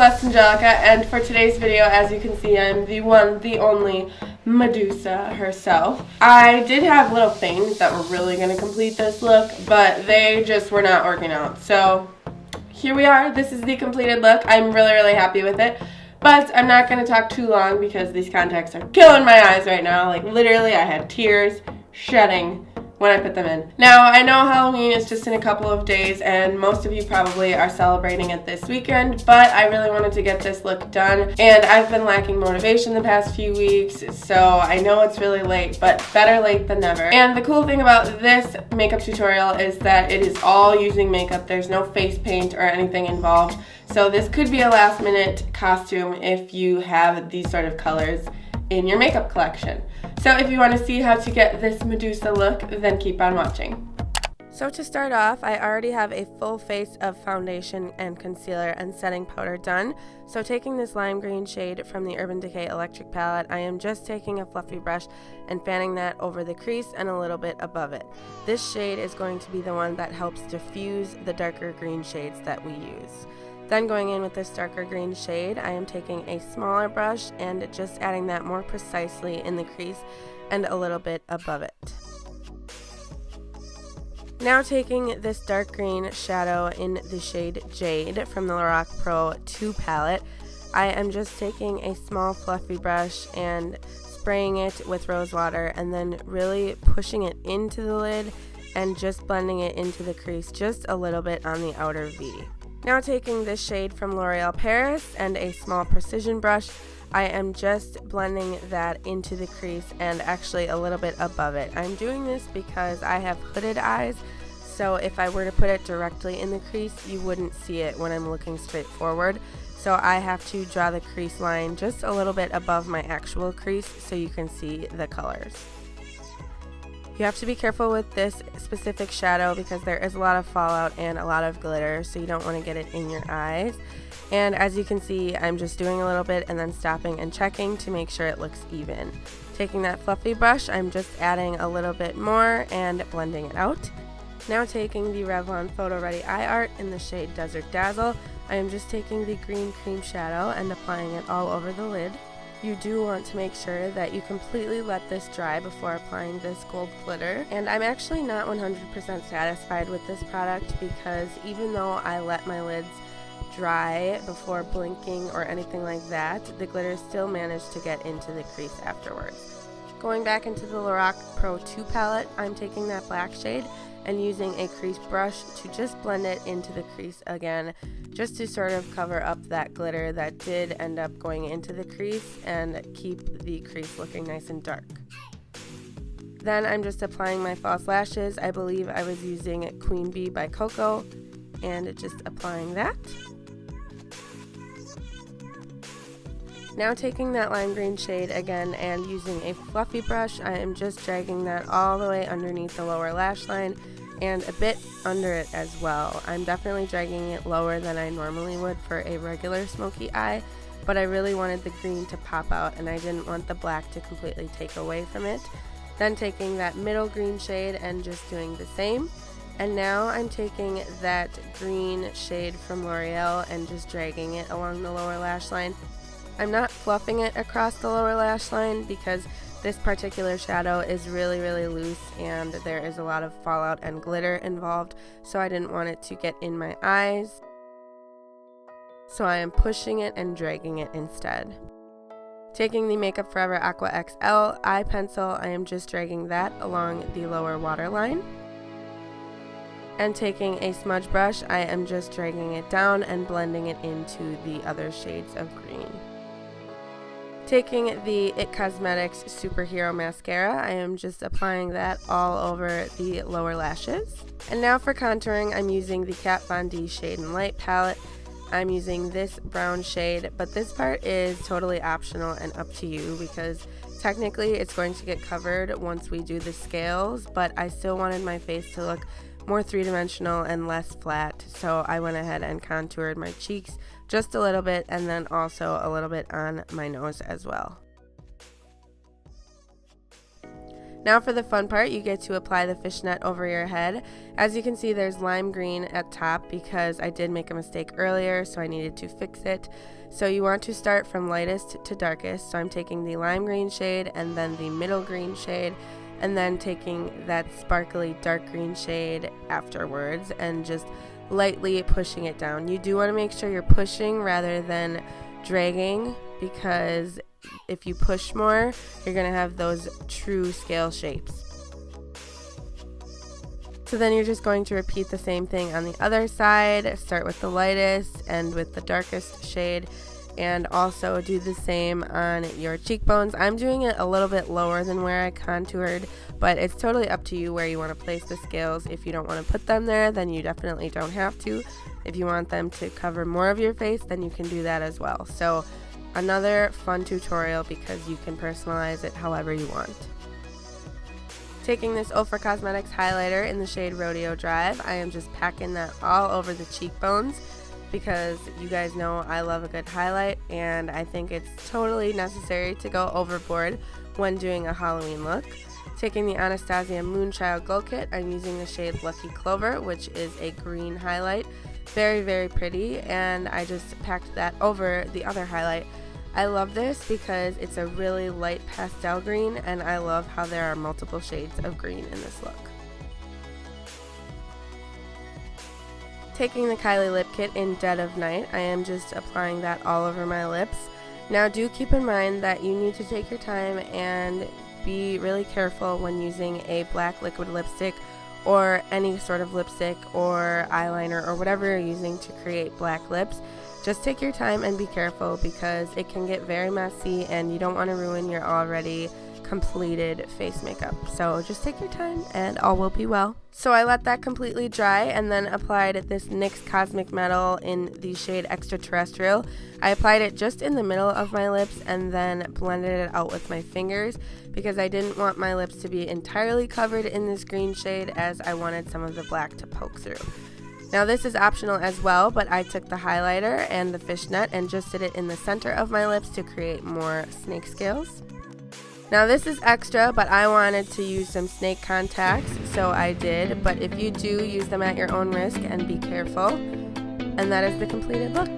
Celeste Angelica, and for today's video, as you can see, I'm the one, the only Medusa herself. I did have little things that were really going to complete this look, but they just were not working out. So here we are. This is the completed look. I'm really happy with it. But I'm not going to talk too long because these contacts are killing my eyes right now. Like literally I had tears shedding when I put them in. Now, I know Halloween is just in a couple of days and most of you probably are celebrating it this weekend, but I really wanted to get this look done and I've been lacking motivation the past few weeks, so I know it's really late, but better late than never. And the cool thing about this makeup tutorial is that it is all using makeup. There's no face paint or anything involved, so this could be a last minute costume if you have these sort of colors in your makeup collection. So if you want to see how to get this Medusa look, then keep on watching. So to start off, I already have a full face of foundation and concealer and setting powder done. So taking this lime green shade from the Urban Decay Electric palette, I am just taking a fluffy brush and fanning that over the crease and a little bit above it. This shade is going to be the one that helps diffuse the darker green shades that we use. Then going in with this darker green shade, I am taking a smaller brush and just adding that more precisely in the crease and a little bit above it. Now taking this dark green shadow in the shade Jade from the Lorac Pro 2 palette, I am just taking a small fluffy brush and spraying it with rose water and then really pushing it into the lid and just blending it into the crease just a little bit on the outer V. Now taking this shade from L'Oreal Paris and a small precision brush, I am just blending that into the crease and actually a little bit above it. I'm doing this because I have hooded eyes, so if I were to put it directly in the crease, you wouldn't see it when I'm looking straight forward. So I have to draw the crease line just a little bit above my actual crease so you can see the colors. You have to be careful with this specific shadow because there is a lot of fallout and a lot of glitter, so you don't want to get it in your eyes. And as you can see, I'm just doing a little bit and then stopping and checking to make sure it looks even. Taking that fluffy brush, I'm just adding a little bit more and blending it out. Now taking the Revlon Photoready Eye Art in the shade Desert Dazzle, I am just taking the green cream shadow and applying it all over the lid. You do want to make sure that you completely let this dry before applying this gold glitter. And I'm actually not 100% satisfied with this product because even though I let my lids dry before blinking or anything like that, the glitter still managed to get into the crease afterwards. Going back into the Lorac Pro 2 palette, I'm taking that black shade and using a crease brush to just blend it into the crease again, just to sort of cover up that glitter that did end up going into the crease and keep the crease looking nice and dark. Then I'm just applying my false lashes. I believe I was using Queen Bee by Koko and just applying that. Now taking that lime green shade again and using a fluffy brush, I am just dragging that all the way underneath the lower lash line and a bit under it as well. I'm definitely dragging it lower than I normally would for a regular smoky eye, but I really wanted the green to pop out and I didn't want the black to completely take away from it. Then taking that middle green shade and just doing the same. And now I'm taking that green shade from L'Oreal and just dragging it along the lower lash line. I'm not fluffing it across the lower lash line because this particular shadow is really loose and there is a lot of fallout and glitter involved, so I didn't want it to get in my eyes. So I am pushing it and dragging it instead. Taking the Makeup Forever Aqua XL eye pencil, I am just dragging that along the lower waterline. And taking a smudge brush, I am just dragging it down and blending it into the other shades of green. Taking the IT Cosmetics Superhero Mascara, I am just applying that all over the lower lashes. And now for contouring, I'm using the Kat Von D Shade and Light palette. I'm using this brown shade, but this part is totally optional and up to you because technically it's going to get covered once we do the scales, but I still wanted my face to look more three-dimensional and less flat, so I went ahead and contoured my cheeks just a little bit and then also a little bit on my nose as well. Now for the fun part, you get to apply the fishnet over your head. As you can see, there's lime green at top because I did make a mistake earlier, so I needed to fix it. So you want to start from lightest to darkest. So I'm taking the lime green shade and then the middle green shade, and then taking that sparkly dark green shade afterwards and just lightly pushing it down. You do want to make sure you're pushing rather than dragging, because if you push more, you're going to have those true scale shapes. So then you're just going to repeat the same thing on the other side. Start with the lightest, end with the darkest shade, and also do the same on your cheekbones. I'm doing it a little bit lower than where I contoured, but it's totally up to you where you want to place the scales. If you don't want to put them there, then you definitely don't have to. If you want them to cover more of your face, then you can do that as well. So another fun tutorial because you can personalize it however you want. Taking this Ofra Cosmetics highlighter in the shade Rodeo Drive, I am just packing that all over the cheekbones because you guys know I love a good highlight, and I think it's totally necessary to go overboard when doing a Halloween look. Taking the Anastasia Moonchild Glow Kit, I'm using the shade Lucky Clover, which is a green highlight. Very, very pretty, and I just packed that over the other highlight. I love this because it's a really light pastel green, and I love how there are multiple shades of green in this look. Taking the Kylie Lip Kit in Dead of Night, I am just applying that all over my lips. Now do keep in mind that you need to take your time and be really careful when using a black liquid lipstick or any sort of lipstick or eyeliner or whatever you're using to create black lips. Just take your time and be careful because it can get very messy and you don't want to ruin your already completed face makeup. So just take your time and all will be well. So I let that completely dry and then applied this NYX Cosmic Metal in the shade Extraterrestrial. I applied it just in the middle of my lips and then blended it out with my fingers because I didn't want my lips to be entirely covered in this green shade, as I wanted some of the black to poke through. Now this is optional as well, but I took the highlighter and the fishnet and just did it in the center of my lips to create more snake scales. Now this is extra, but I wanted to use some snake contacts, so I did, but if you do, use them at your own risk and be careful. And that is the completed look.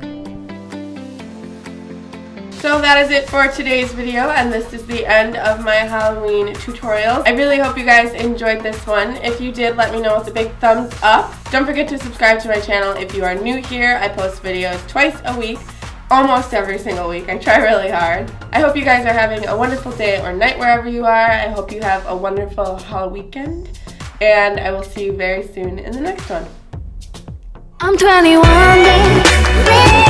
So that is it for today's video, and this is the end of my Halloween tutorials. I really hope you guys enjoyed this one. If you did, let me know with a big thumbs up. Don't forget to subscribe to my channel if you are new here. I post videos twice a week, almost every single week. I try really hard. I hope you guys are having a wonderful day or night wherever you are. I hope you have a wonderful Halloweekend, and I will see you very soon in the next one. I'm 21, baby.